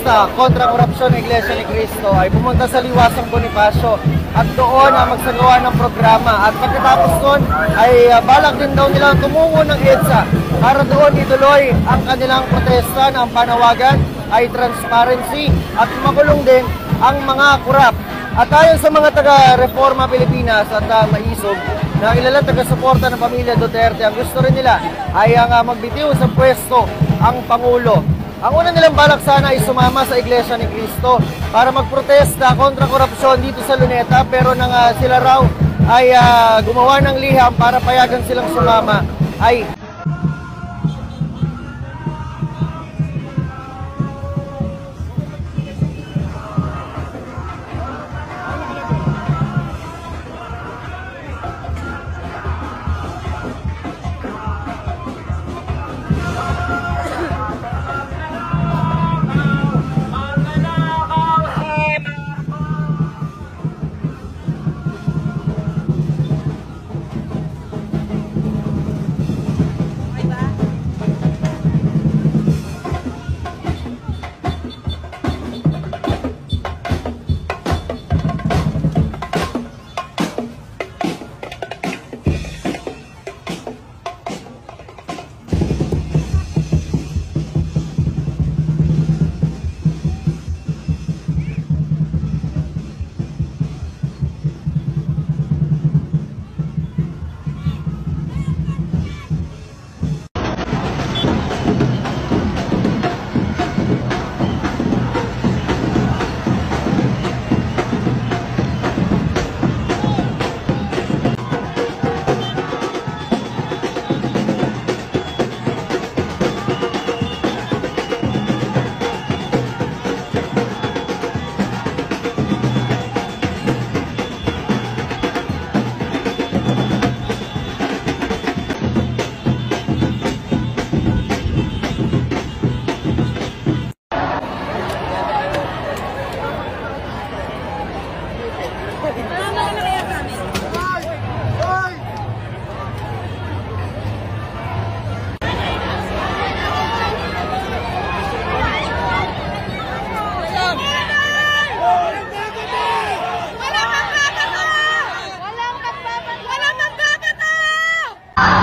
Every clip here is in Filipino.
protesta kontra korupsyon ng Iglesia ni Cristo ay pumunta sa Liwasang Bonifacio at doon magsagawa ng programa. At pagkatapos doon ay balak din daw nilang tumungo ng EDSA para doon ituloy ang kanilang protesta na ang panawagan ay transparency at makulong din ang mga kurap. At ayon sa mga taga-Reforma Pilipinas at Maisog na ilalang taga-suporta ng pamilya Duterte, ang gusto rin nila ay ang magbitiw sa pwesto ang Pangulo. Ang una nilang balak sana ay sumama sa Iglesia ni Cristo para magprotesta kontra korupsyon dito sa Luneta, pero nang sila raw ay gumawa ng liham para payagan silang sumama ay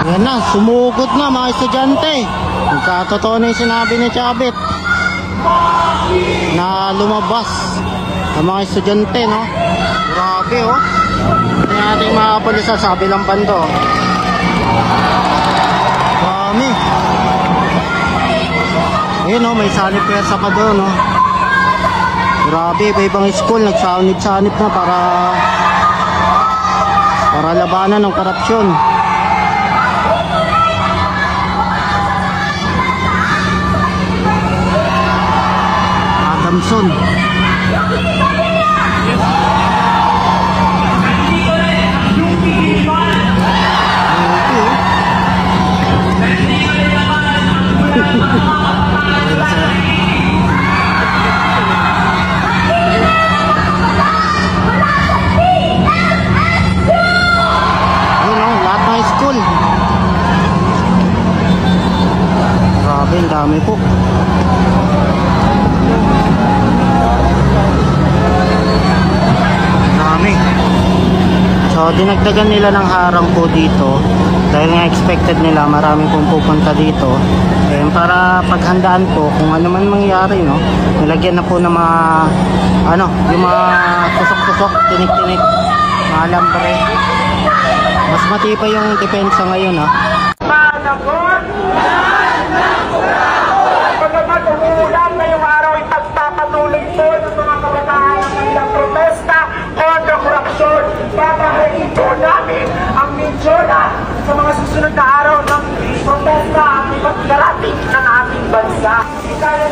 yan na, sumugod na mga estudyante. Nagkatotoo na yung sinabi ni Chabit na lumabas ang mga estudyante, no? Grabe, oh. Ito yung ating mga pulisan sa kabilang bando. Dami. Ayun, oh, may sanip pwersa pa doon, oh. Grabe, iba-ibang school nagsanip-sanip na para labanan ng korupsyon. Adamson. Grabe, ang dami po. Dami. So dinagdagan nila ng harang po dito dahil nga expected nila marami pong pupunta dito. Kaya para paghandaan po kung ano man mangyari, no, nilagyan na po ng mga yung mga tusok-tusok, tinik-tinik, mga alambre. Mas matibay yung depensa ngayon, ha. Pagkamat umuulan ngayong araw ay pagpapatuloy po ng mga kabataan ng kanilang protesta kontra korupsyon. Babahayin po namin ang mensyola sa mga susunod na araw ng protesta at iba't darating ng ating bansa. Ikaya